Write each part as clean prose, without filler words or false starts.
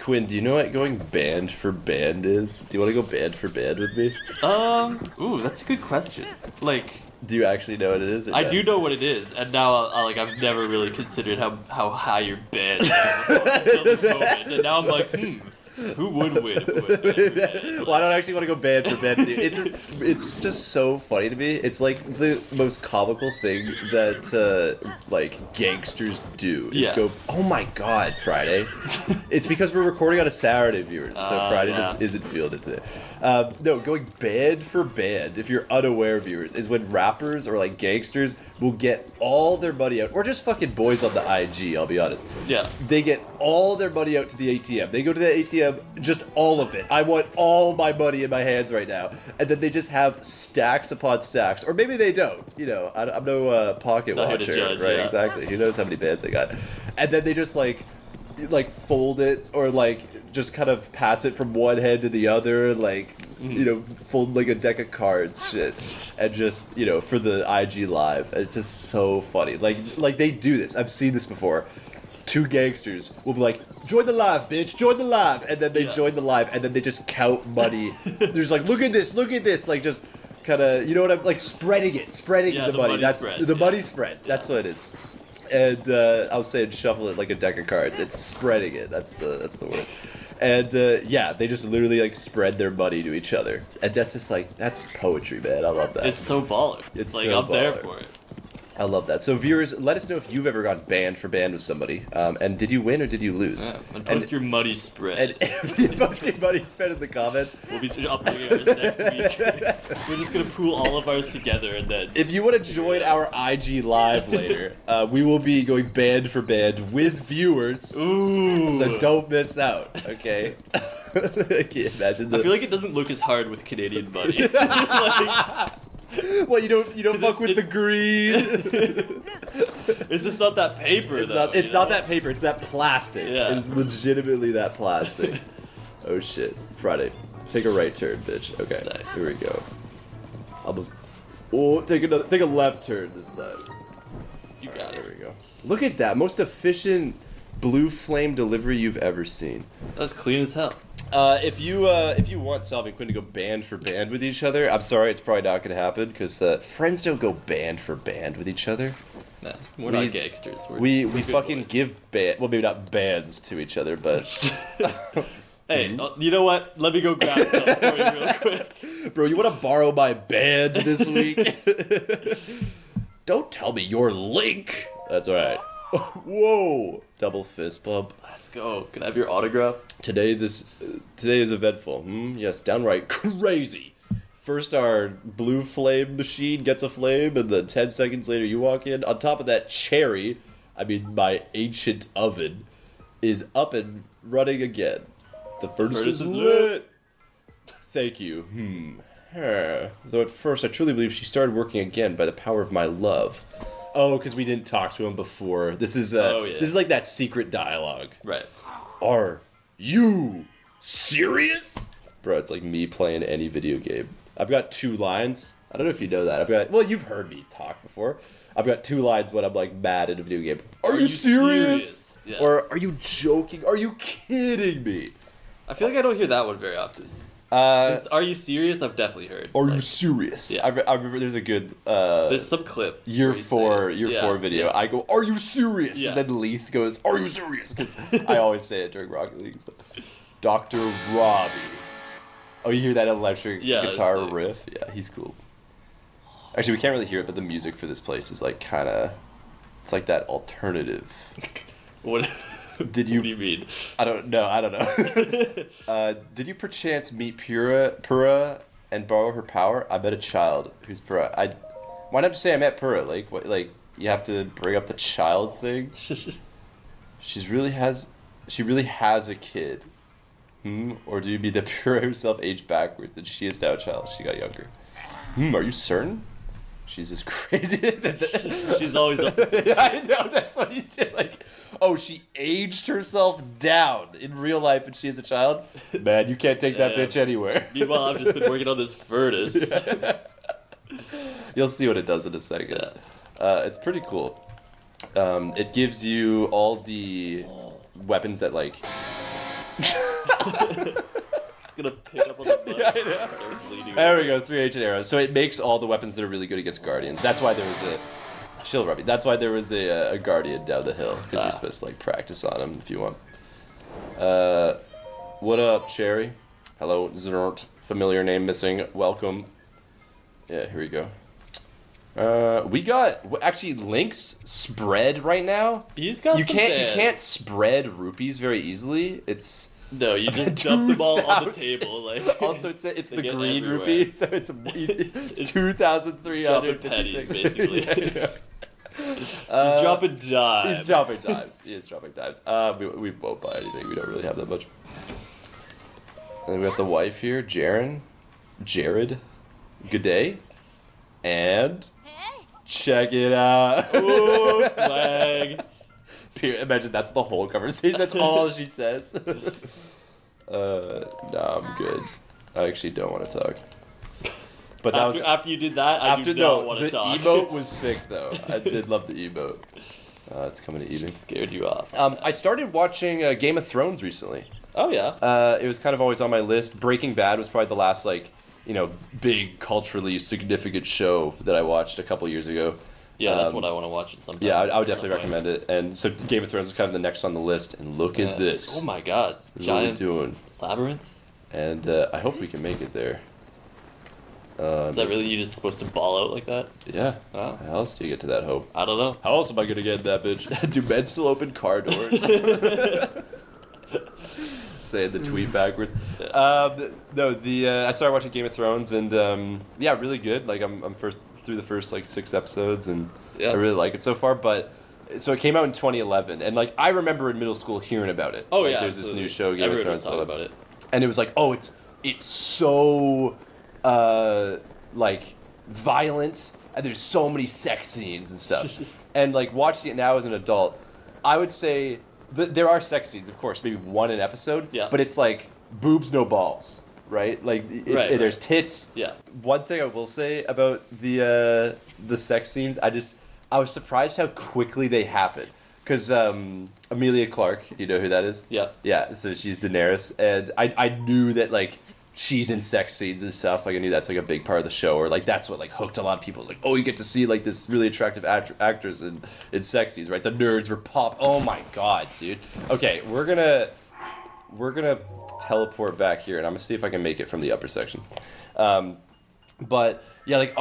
Quinn, do you know what going band for band is? Do you want to go band for band with me? Ooh, that's a good question. Like, Do you actually know what it is? I do know what it is, and now I've never really considered how high your band is until this moment, and now I'm like, who would win if it was band for band? Well, I don't actually want to go band for band with you. It's just so funny to me. It's like the most comical thing that like gangsters do is go, oh my god, Friday. It's because we're recording on a Saturday, viewers, so Friday just isn't feeling it today. No, going band for band, if you're unaware, viewers, is when rappers or like gangsters will get all their money out, or just fucking boys on the IG, I'll be honest. Yeah. They get all their money out to the ATM. They go to the ATM, just all of it. I want all my money in my hands right now. And then they just have stacks upon stacks. Or maybe they don't. You know, I'm no pocket Not here watcher. to judge, right, yeah. exactly. Who knows how many bands they got. And then they just like fold it, or like just kind of pass it from one head to the other, like, you know, fold like a deck of cards shit, and just, you know, for the IG live. It's just so funny. Like they do this. I've seen this before. Two gangsters will be like, join the live, bitch, join the live, and then they join the live, and then they just count money. They're just like, look at this, like just kind of, you know what I'm, like spreading the money. That's spread, the money spread. That's what it is. And I was saying shuffle it like a deck of cards. It's spreading it. That's the word. And they just literally like spread their money to each other, and that's just like, that's poetry, man. I love that. It's so baller. It's like, so I'm there baller. for it. I love that. So viewers, let us know if you've ever gone band for band with somebody, and did you win or did you lose? Yeah, and post your money spread. And post your money spread in the comments. We'll be uploading ours next week. We're just gonna pool all of ours together, and then If you want to join our IG live later, we will be going band for band with viewers. ooh. So don't miss out, okay? I can't imagine. I feel like it doesn't look as hard with Canadian money. Like, well, you don't fuck with the green. it's just not that paper, though. It's not that paper. It's that plastic. Yeah. It's legitimately that plastic. Oh shit! Friday, take a right turn, bitch. Okay, Nice. Here we go. Almost. Oh, take a left turn this time. You got There it. we go. Look at that, most efficient blue flame delivery you've ever seen. That was clean as hell. If you want Salvy and Quinn to go band for band with each other, I'm sorry, it's probably not going to happen, because friends don't go band for band with each other. Nah, we're not gangsters. We we're good fucking boys. give well, maybe not bands to each other, but Hey, you know what? Let me go grab some for you real quick. bro, you want to borrow my band this week? Don't tell me your link. That's all right. Whoa, double fist bump. Let's go. Can I have your autograph? Today is eventful. Yes, downright crazy. First, our blue flame machine gets a flame, and then 10 seconds later, you walk in. On top of that, Cherry, my ancient oven, is up and running again. The furnace is lit. Thank you. Though at first, I truly believe she started working again by the power of my love. Oh, because we didn't talk to him before. This is this is like that secret dialogue. Right. Are you serious? Bro, it's like me playing any video game. I've got 2 lines. I don't know if you know that. Well, you've heard me talk before. I've got 2 lines when I'm like mad in a video game. Are you serious? Yeah. Or are you joking? Are you kidding me? I feel like I don't hear that one very often. Are you serious? I've definitely heard. Are you serious? Yeah. I remember there's a good There's some clip. year where you say it. 4 video. Yeah. I go, are you serious? Yeah. And then Leith goes, are you serious? Because I always say it during Rocket League and stuff. Dr. Robbie. Oh, you hear that electric guitar it's like- riff? Yeah, he's cool. Actually, we can't really hear it, but the music for this place is like kind of, it's like that alternative. What? What do you mean? I don't know. Did you perchance meet Pura and borrow her power? I met a child who's Pura. Why not just say I met Pura? Like, what? Like, you have to bring up the child thing. She really has a kid. Or do you mean that Pura herself aged backwards and she is now a child? She got younger. Are you certain? She's just crazy. She's always up to something. I know, that's what he's doing. Like, oh, she aged herself down in real life and she is a child? Man, you can't take that bitch anywhere. Meanwhile, I've just been working on this furnace. You'll see what it does in a second. It's pretty cool. It gives you all the weapons that, like, It's gonna pick up on the blood Yeah, I know. and start bleeding. There we go, 3 ancient arrows. So it makes all the weapons that are really good against guardians. That's why there was a shield rubbing. That's why there was a guardian down the hill, because you're supposed to like practice on him if you want. What up, Cherry? Hello, Zert. Familiar name missing. Welcome. Yeah, here we go. We got actually Link's spread right now. He's got You some can't bands. you can't spread rupees very easily. It's No, you just dump them all on the table. Like also it's They the get green everywhere. rupee, so it's It's 2,356. dropping pennies, basically. Yeah, he's dropping dimes. he's dropping dimes. He is dropping dimes. We won't buy anything. We don't really have that much. And then we got the wife here, Jared. Good day. And check it out. Ooh, swag. Imagine that's the whole conversation. That's all she says. No, I'm good. I actually don't want to talk. But that was After you did that, I after do not no. want to The talk. emote was sick though. I did love the emote. It's coming to eating. Scared you off. I started watching Game of Thrones recently. Oh yeah. It was kind of always on my list. Breaking Bad was probably the last big culturally significant show that I watched a couple years ago. Yeah, that's what I want to watch at some time. Yeah, I would definitely recommend it. And so Game of Thrones was kind of the next on the list. And look at this. Oh my god. This is what we're Giant doing. labyrinth? And I hope we can make it there. Is that really you just supposed to ball out like that? Yeah. Oh. How else do you get to that hope? I don't know. How else am I gonna get in that bitch? Do men still open car doors? Saying the tweet backwards. I started watching Game of Thrones and really good. Like I'm through the first like 6 episodes and Yeah. I really like it so far. But so it came out in 2011 and like I remember in middle school hearing about it. Oh Like, yeah. there's this absolutely. new show Game Everyone of was Thrones talking about it. and it was like, oh, it's so like violent and there's so many sex scenes and stuff. And like watching it now as an adult, I would say there are sex scenes, of course, maybe one an episode. Yeah. But it's like boobs, no balls, right? Like Right. there's tits. Yeah. One thing I will say about the sex scenes, I was surprised how quickly they happen. Because Amelia Clark, do you know who that is? Yeah. Yeah, so she's Daenerys, and I knew that like she's in sex scenes and stuff. Like I knew that's like a big part of the show, or like that's what like hooked a lot of people. It's like, oh, you get to see like this really attractive actress in sex scenes, right? The nerds were pop. Oh my god, dude. Okay, we're gonna teleport back here, and I'm gonna see if I can make it from the upper section. But yeah, like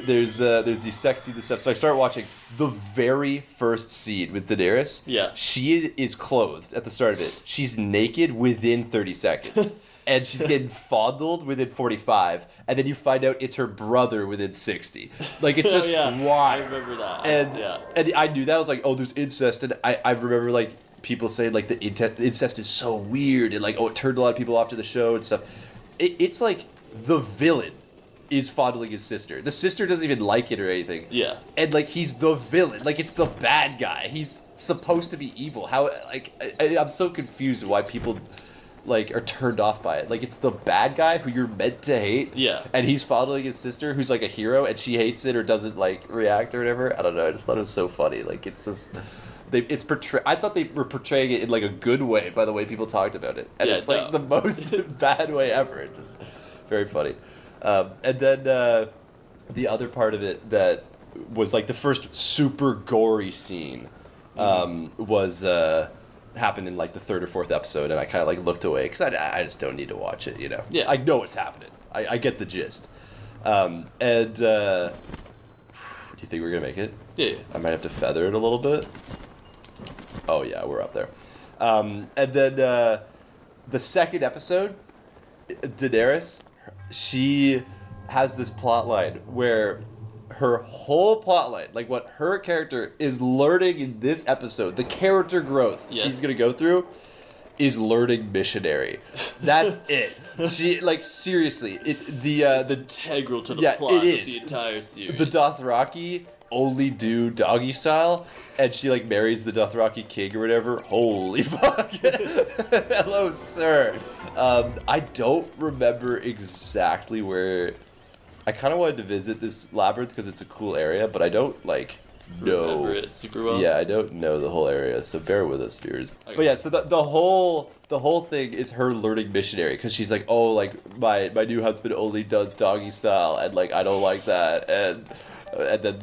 there's these sex scenes and stuff. So I start watching the very first scene with Daenerys. Yeah. She is clothed at the start of it. She's naked within 30 seconds. And she's getting fondled within 45, and then you find out it's her brother within 60. Like it's just I wild. remember that. And I knew that. I was like, oh, there's incest, and I remember like people saying like the incest is so weird, and like it turned a lot of people off to the show and stuff. It's like the villain is fondling his sister. The sister doesn't even like it or anything. Yeah. And like he's the villain. Like it's the bad guy. He's supposed to be evil. How like I'm so confused why people like are turned off by it. Like it's the bad guy who you're meant to hate. Yeah. And he's fondling his sister who's like a hero and she hates it or doesn't like react or whatever. I don't know. I just thought it was so funny. Like it's just I thought they were portraying it in like a good way by the way people talked about it. And Yeah, it's like the most bad way ever. It's just very funny. And then the other part of it that was like the first super gory scene was happened in like the 3rd or 4th episode, and I kind of like looked away because I just don't need to watch it, you know. Yeah. I know what's happening. I get the gist. Do you think we're gonna make it? Yeah. I might have to feather it a little bit. Oh yeah, we're up there. And then the second episode, Daenerys, she has this plot line where her whole plot line, like what her character is learning in this episode, the character growth she's gonna go through, is learning missionary. That's it. She like seriously, the Integral to the plot it of is. the entire series. The Dothraki only do doggy style, and she like marries the Dothraki king or whatever. Holy fuck! Hello, sir. I don't remember exactly where. I kind of wanted to visit this labyrinth because it's a cool area, but I don't like remember it super well. Yeah, I don't know the whole area, so bear with us, viewers. Okay. But yeah, so the whole thing is her learning missionary, because she's like, oh, like my new husband only does doggy style, and like I don't like that, and then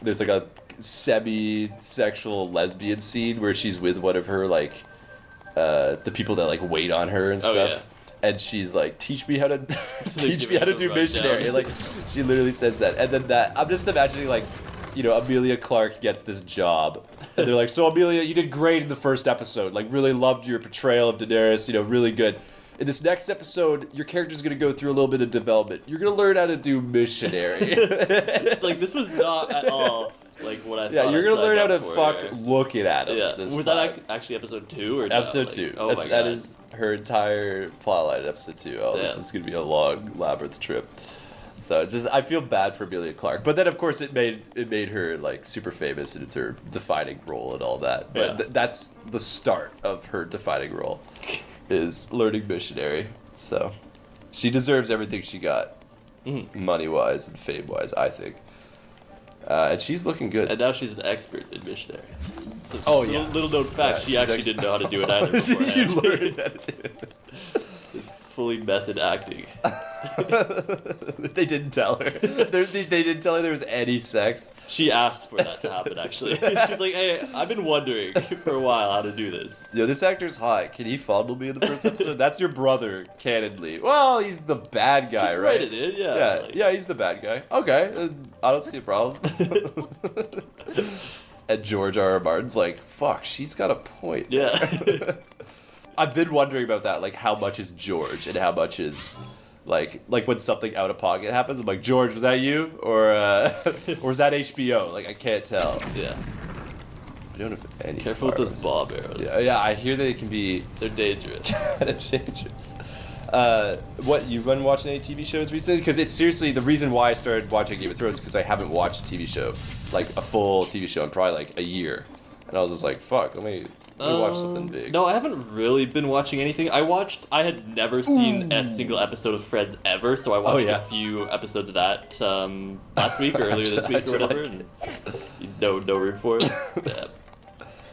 there's like a semi-sexual lesbian scene where she's with one of her like the people that like wait on her and stuff. Oh, yeah. And she's like, teach me how to do rundown. missionary. Like, she literally says that. And then I'm just imagining, like, you know, Amelia Clark gets this job. And they're like, so Amelia, you did great in the first episode. Like, really loved your portrayal of Daenerys, you know, really good. In this next episode, your character's going to go through a little bit of development. You're going to learn how to do missionary. It's like, this was not at all like what I thought. Yeah, you're going to learn how to for fuck here. looking at him. Yeah. This Was time. that actually episode 2 or no? Episode Like, 2. Oh my God. That is her entire plotline in episode 2. Oh, this Damn. is going to be a long labyrinth trip. So I feel bad for Amelia Clark, but then of course it made her like super famous, and it's her defining role and all that. But Yeah. that's the start of her defining role, is learning missionary. So she deserves everything she got, money wise and fame wise, I think. And she's looking good. And now she's an expert in missionary. So Oh, yeah. Little known fact, Yeah, she she's actually actually- didn't know how to do it either. she beforehand. learned how to do it. Fully method acting. They didn't tell her. They didn't tell her there was any sex. She asked for that to happen, actually. She's like, hey, I've been wondering for a while how to do this. Yo, this actor's hot. Can he fondle me in the first episode? That's your brother, canonly. Well, he's the bad guy, Just right? write it in, yeah. Yeah, like- yeah, he's the bad guy. Okay, I don't see a problem. And George R.R. Martin's like, fuck, she's got a point. Yeah. I've been wondering about that, like how much is George and how much is like when something out of pocket happens. I'm like, George, was that you or was that HBO? Like I can't tell. Yeah. I don't know if any. Careful with those firearms. bomb arrows. Yeah, I hear they can be They're dangerous. kind of dangerous. What, you've been watching any TV shows recently? Because it's seriously the reason why I started watching Game of Thrones, because I haven't watched a TV show, like a full TV show, in probably like a year, and I was just like, fuck, let me watch something big. No, I haven't really been watching anything. I had never seen a single episode of Friends ever, so I watched yeah. a few episodes of that last week or earlier this week or whatever. And no room for it. Yeah.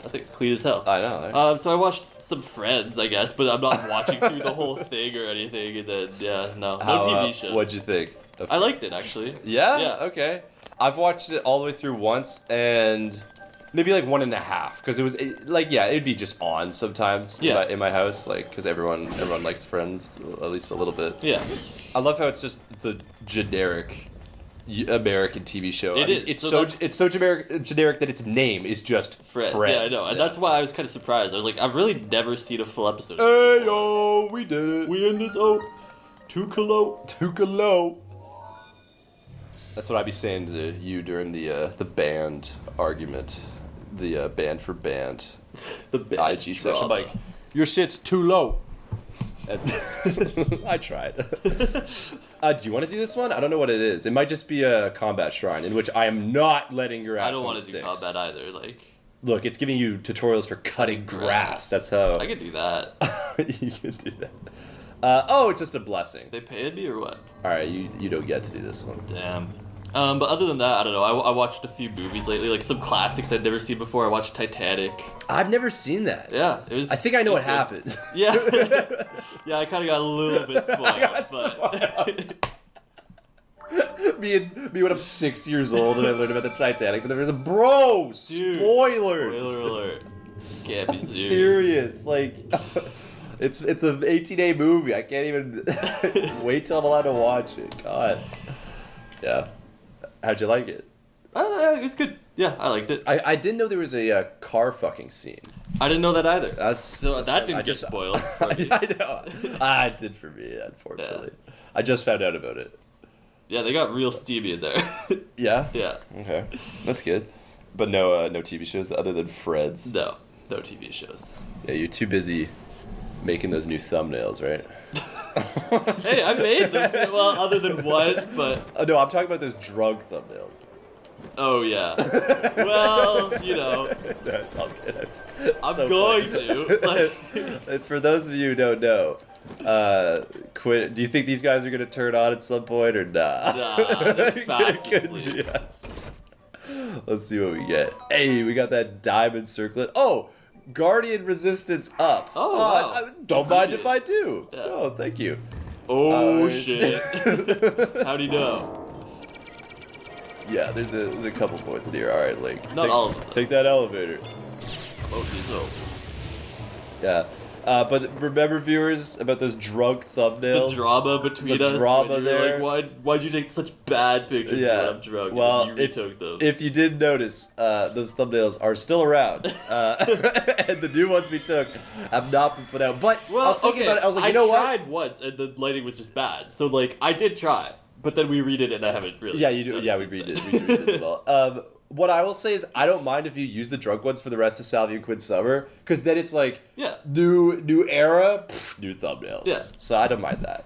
I think it's clean as hell. I know. Right? So I watched some Friends, I guess, but I'm not watching through the whole thing or anything. And then, yeah, no TV shows. What'd you think? I liked it, actually. Yeah? Yeah. Okay. I've watched it all the way through once, and maybe like 1.5, because it was like, yeah, it'd be just on sometimes in my house, like, because everyone likes Friends at least a little bit. Yeah. I love how it's just the generic American TV show. It I mean, is. it's so generic that its name is just Friends. Friends. Yeah, I know. And that's why I was kind of surprised. I was like, I've really never seen a full episode. Hey yo, we did it. We in this Tuka low. That's what I'd be saying to you during the band argument, the band for band The bad IG section. I'm drama. like, your shit's too low. And I tried. Do you want to do this one? I don't know what it is. It might just be a combat shrine, in which I am not letting your ass I don't want want to do combat either. Like, Look, it's giving you tutorials for cutting grass. That's how I could do that. you can do that. Oh, it's just a blessing. They paid me or what? All right, you don't get to do this one. Damn. But other than that, I don't know. I watched a few movies lately, like some classics I'd never seen before. I watched Titanic. I've never seen that. Yeah, it was. I think I know it what was good. happens. Yeah, yeah. I kind of got a little bit spoiled, got but me when I'm 6 years old and I learned about the Titanic, but there was a bro. Dude, Spoilers. spoiler alert. Can't be I'm serious. serious. Like, it's an 18A movie. I can't even wait till I'm allowed to watch it. God. Yeah. How'd you like it? It's good. Yeah, I liked it. I didn't know there was a car fucking scene. I didn't know that either. That That didn't get spoiled for me. I know. It did for me, unfortunately. Yeah. I just found out about it. Yeah, they got real steamy in there. Yeah? Yeah. Okay. That's good. But no TV shows other than Friends. No TV shows. Yeah, you're too busy making those new thumbnails, right? Hey, I made them. Well, other than one, but Oh, no, I'm talking about those drug thumbnails. oh yeah. Well, you know, That's all good. I'm So going funny. to. Like, And for those of you who don't know, Quinn, do you think these guys are going to turn on at some point or not? Nah, they're fast Couldn't asleep. be us. Let's see what we get. Hey, we got that diamond circlet. Oh, Guardian resistance up. Oh, wow. Don't mind if I do. Yeah. Oh, thank you. Oh, shit. How'd he know? Yeah, there's a couple points in here. All right, Link. Not all of them. Take that elevator. Okay, so. Yeah. But remember, viewers, about those drunk thumbnails? The drama between us. The drama when you were there. Like, why'd you take such bad pictures when I'm drunk? Well, and you retook them. if you did notice, those thumbnails are still around. And the new ones we took have not been put out. But Well, I was thinking about it. I was like, I you know what? tried once, and the lighting was just bad. So, like, I did try, but then we redid it, and I haven't really. Yeah, you do. done Yeah, it we since redid then. it. We redid it all. What I will say is, I don't mind if you use the drunk ones for the rest of Salvy and Quinn summer, because then it's like Yeah. new era, new thumbnails. Yeah. So I don't mind that.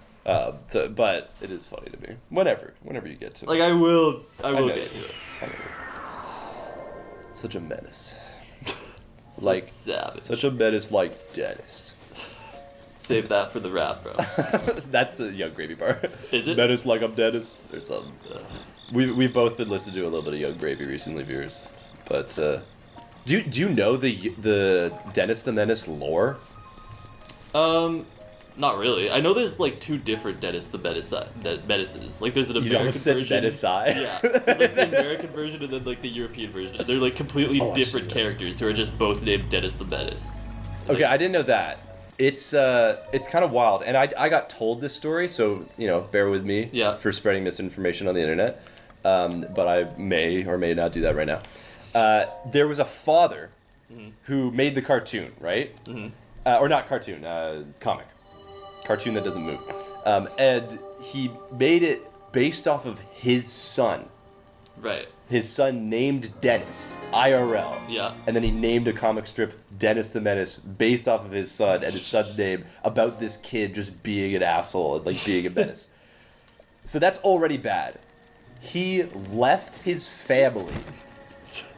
But it is funny to me. Whenever you get to it. Like, I will know get you to it. I know. Such a menace. So Like savage. such a menace, like Dennis. Save that for the rap, bro. That's the Young Gravy bar. Is it? Menace like I'm Dennis or something. We've both been listening to a little bit of Young Gravy recently, viewers. But do you know the Dennis the Menace lore? Not really. I know there's like two different Dennis the Menaces. Like there's an You American almost said version. Menace. Yeah, there's like the American version and then like the European version. And they're like completely Oh, I different see that. characters who are just both named Dennis the Menace. Okay, I didn't know that. It's kind of wild, and I got told this story, so bear with me for spreading misinformation on the internet. But I may or may not do that right now. There was a father who made the cartoon, right? Or not cartoon, comic. Cartoon that doesn't move. And he made it based off of his son. Right. His son named Dennis, IRL. Yeah. And then he named a comic strip Dennis the Menace based off of his son and his son's name about this kid just being an asshole and like being a menace. So that's already bad. He left his family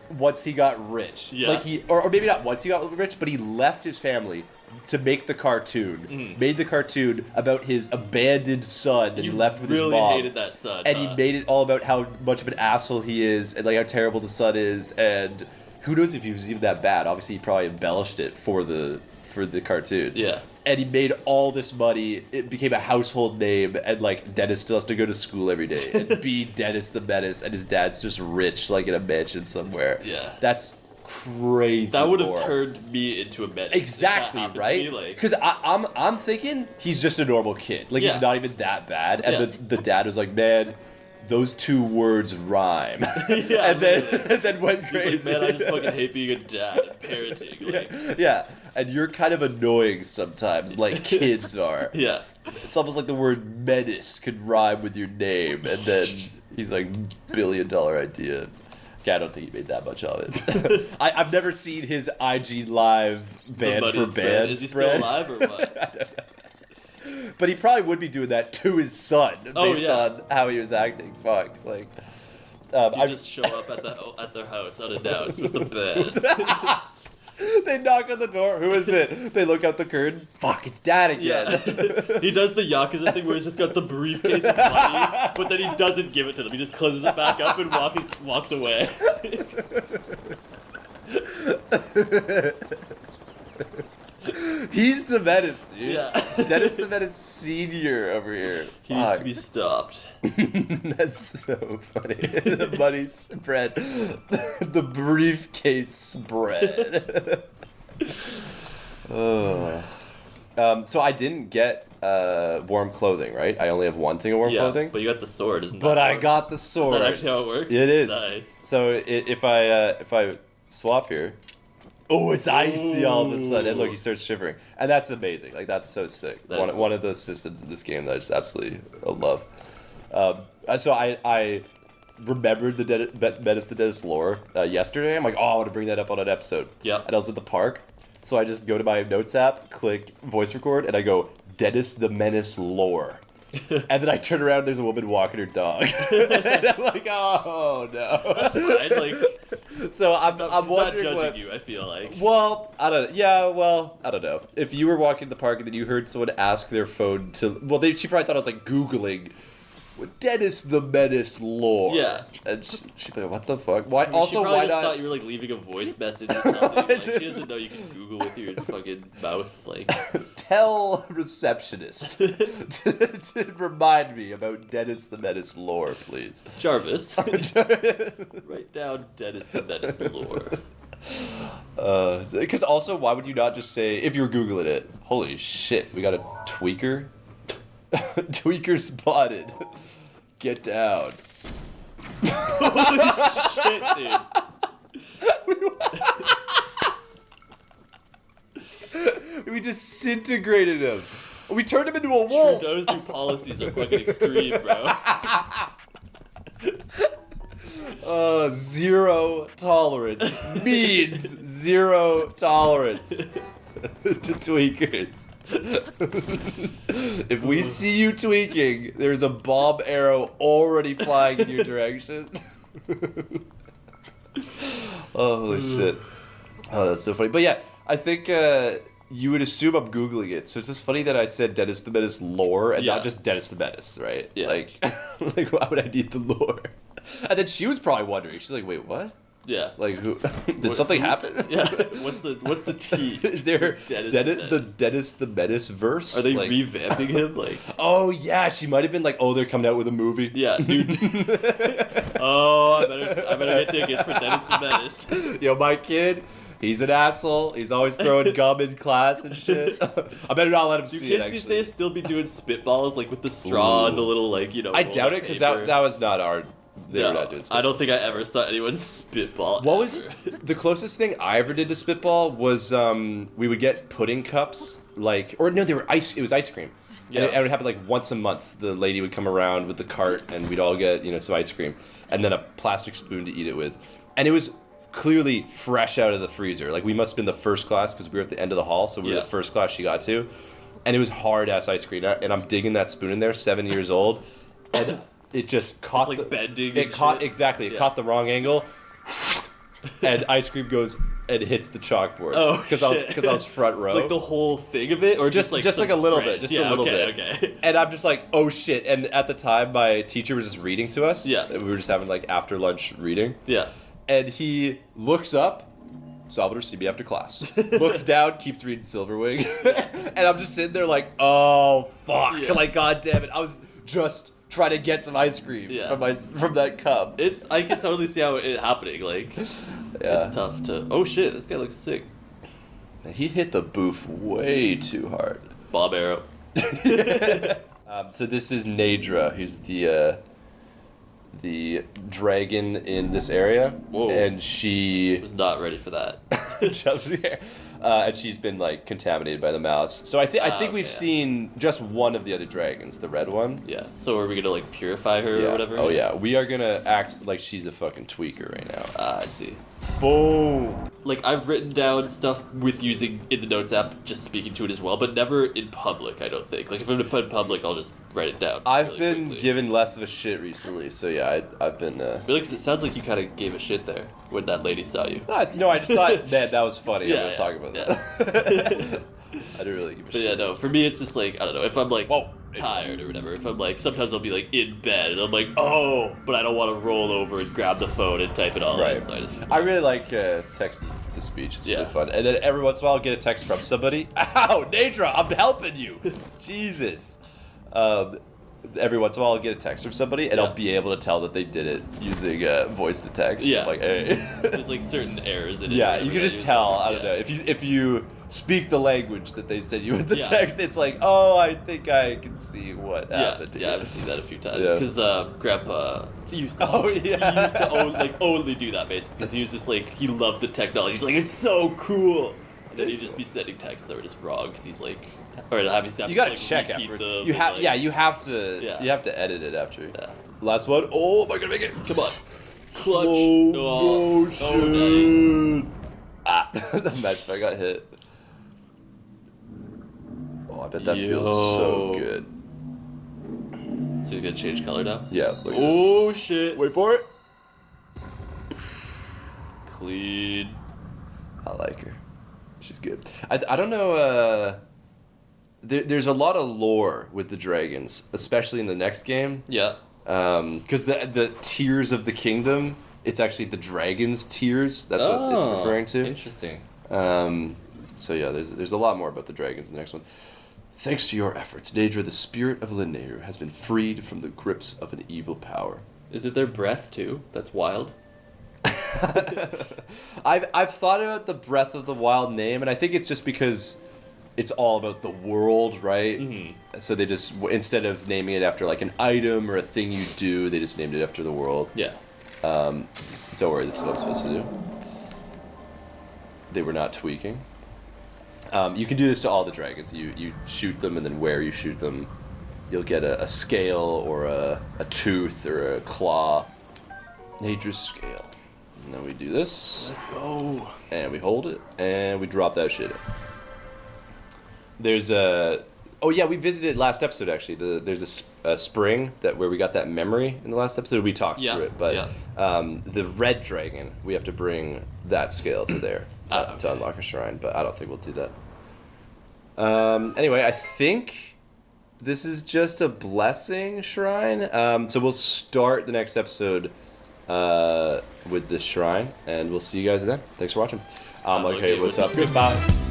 once he got rich. Yeah. Like or maybe not once he got rich, but he left his family to make the cartoon. Made the cartoon about his abandoned son that he left with his mom. Really hated that son. And he made it all about how much of an asshole he is and like how terrible the son is, and who knows if he was even that bad. Obviously he probably embellished it for the cartoon. Yeah. And he made all this money. It became a household name, and like Dennis still has to go to school every day and be Dennis the Menace, and his dad's just rich, like in a mansion somewhere. Yeah. That's crazy. That would have lore. turned me into a menace. Exactly, if that right? happened to me, Because I'm thinking he's just a normal kid. Like Yeah. he's not even that bad. And Yeah. the dad was like, man, those two words rhyme. Yeah, and then went He's crazy. like, man, I just fucking hate being a dad and parenting. Like, Yeah, and you're kind of annoying sometimes, like kids are. yeah. It's almost like the word menace could rhyme with your name, and then he's like, $1 billion idea. Okay, I don't think he made that much of it. I've never seen his IG live band for band Is he spread. still alive or what? But he probably would be doing that to his son based yeah. on how he was acting. Fuck, like. You just show up at their house unannounced with the bed. They knock on the door. Who is it? They look out the curtain. Fuck, it's Dad again. Yeah. He does the Yakuza thing where he's just got the briefcase of money, but then he doesn't give it to them. He just closes it back up and walks away. He's the menace, dude. Yeah. Dennis the Menace Senior over here. He needs Fuck. to be stopped. That's so funny. The money spread. The briefcase spread. Oh. So I didn't get warm clothing, right? I only have one thing of warm clothing. But you got the sword, isn't that? But I how- got the Is sword. that actually how it works? It is. Nice. So if I swap here, oh, it's icy all of a sudden. And look, he starts shivering, and that's amazing. Like that's so sick. That is One of the systems in this game that I just absolutely love. So I remembered the Menace the Dennis lore yesterday. I'm like, oh, I want to bring that up on an episode. Yeah. And I was at the park, so I just go to my notes app, click voice record, and I go Dennis the Menace lore. And then I turn around and there's a woman walking her dog. And I'm like, oh no. That's fine. Like, So I'm she's not wondering judging what... you. I feel like. Well, I don't know. Yeah, well, I don't know. If you were walking to the park and then you heard someone ask their phone to... Well, she probably thought I was like Googling with Dennis the Menace lore. Yeah. And she'd be like, what the fuck? Why? I mean, Also, she probably why just not? thought you were like leaving a voice message or something. Like, she doesn't know you can Google with your fucking mouth. Like, Tell receptionist to remind me about Dennis the Menace lore, please. Jarvis, write down Dennis the Menace lore. Because also, why would you not just say, if you're Googling it, holy shit, we got a tweaker? Tweaker spotted. Get down. Holy shit, dude. We disintegrated him. We turned him into a wolf. Those new policies are fucking extreme, bro. Zero tolerance means zero tolerance to tweakers. If we see you tweaking, there's a bomb arrow already flying in your direction. Holy shit. Oh, that's so funny. But yeah, I think you would assume I'm Googling it. So it's just funny that I said Dennis the Menace lore and not just Dennis the Menace, right? Yeah. Like, why would I need the lore? And then she was probably wondering. She's like, wait, what? Yeah. Like, who? Did something happen? Yeah. What's the T? Is there Dennis the Dennis the Menace verse? Are they like, revamping him? Like, oh yeah, she might have been like, oh, they're coming out with a movie. yeah, dude. Oh, I better get tickets for Dennis the Menace. Yo, my kid, he's an asshole. He's always throwing gum in class and shit. I better not let him Do see it. kids Actually, these days still be doing spitballs like with the straw and the little like I doubt it because that was not our. They were not doing spitballs. I don't think I ever saw anyone spitball. What was ever. the closest thing I ever did to spitball was we would get pudding cups, like, or no, they were ice. It was ice cream. Yeah. And it would happen like once a month. The lady would come around with the cart, and we'd all get some ice cream, and then a plastic spoon to eat it with, and it was clearly fresh out of the freezer. Like we must have been the first class because we were at the end of the hall, so we were the first class she got to, and it was hard ass ice cream. And I'm digging that spoon in there, 7 years old, and it just caught it's like bending. It caught exactly. It caught the wrong angle, and ice cream goes and hits the chalkboard. Oh, because I was front row. Like the whole thing of it, or just like a little bit, just a little bit. Okay. And I'm just like, oh shit! And at the time, my teacher was just reading to us. Yeah. We were just having like after lunch reading. Yeah. And he looks up. Salvador, see me after class. Looks down, keeps reading Silverwing, and I'm just sitting there like, oh fuck! Yeah. Like, god damn it! I was just trying to get some ice cream from that cup. I can totally see how it happening. Like, it's tough to. Oh shit! This guy looks sick. He hit the booth way too hard. Bob Arrow. So this is Nadra, who's the dragon in this area. Whoa. And she Was not ready for that. jumps there. And she's been like contaminated by the mouse. So I think we've seen just one of the other dragons, the red one. Yeah. So are we gonna like purify her Yeah. or whatever? Oh yeah, we are gonna act like she's a fucking tweaker right now. I see. Boom. Like I've written down stuff with using in the notes app, just speaking to it as well, but never in public. I don't think. Like if I'm gonna put in public, I'll just write it down. I've really been quickly. given less of a shit recently, so yeah, I've been. Really, because it sounds like you kind of gave a shit there when that lady saw you. No, I just thought, man, that was funny. Yeah, I'm gonna yeah, talk about yeah. that. I didn't really give a But shit. yeah, no, for me it's just like, I don't know, if I'm like Whoa. tired or whatever, if I'm like, sometimes I'll be like in bed and I'm like, oh, but I don't want to roll over and grab the phone and type it all Right. in, so I just... I really like text to speech. It's really Yeah. fun. And then every once in a while, I'll get a text from somebody. Ow, Nadra, I'm helping you. Jesus. Every once in a while, I'll get a text from somebody, and Yeah. I'll be able to tell that they did it using voice to text. Yeah. I'm like, hey. There's like certain errors in it. Yeah, or you can whatever just that tell. you- I don't know. If you speak the language that they sent you with the Yeah. text, it's like, oh, I think I can see what happened. Yeah, here. I've seen that a few times. Yeah. Because Grandpa, he used to, Oh, yeah. he used to only do that basically. Because he was just like, he loved the technology. He's like, it's so cool. And then he'd just be sending texts that were just wrong because he's like, or have You gotta like, check repeat afterwards. them You and, have, like- yeah, you have to. Yeah. You have to edit it after. Yeah. Last one. Oh, am I gonna make it? Come on. Clutch. Slow Oh, nice. Ah, the match I got hit. Oh, I bet that feels so Yo. good. So he's gonna change color now? Yeah. Look at this. Oh shit. Wait for it. Clean. I like her. She's good. I don't know. there's a lot of lore with the dragons, especially in the next game. Yeah. Because the tiers of the kingdom, it's actually the dragon's tiers. That's what it's referring to. Interesting. So yeah, there's a lot more about the dragons in the next one. Thanks to your efforts, Daedra, the spirit of Linnea has been freed from the grips of an evil power. Is it their breath too? That's wild. I've thought about the Breath of the Wild name, and I think it's just because it's all about the world, right? Mm-hmm. So they just, instead of naming it after like an item or a thing you do, they just named it after the world. Yeah. Don't worry, this is what I'm supposed to do. They were not tweaking. You can do this to all the dragons. You shoot them, and then where you shoot them, you'll get a scale or a tooth or a claw. Nature's scale. And then we do this. Let's go. And we hold it, and we drop that shit in. There's a... Oh yeah, we visited last episode actually. There's a spring where we got that memory in the last episode. We talked through it, but the red dragon, we have to bring that scale to there to unlock a shrine. But I don't think we'll do that. Anyway, I think this is just a blessing shrine. So we'll start the next episode with this shrine, and we'll see you guys then. Thanks for watching. I'm like, hey, what's up? Goodbye.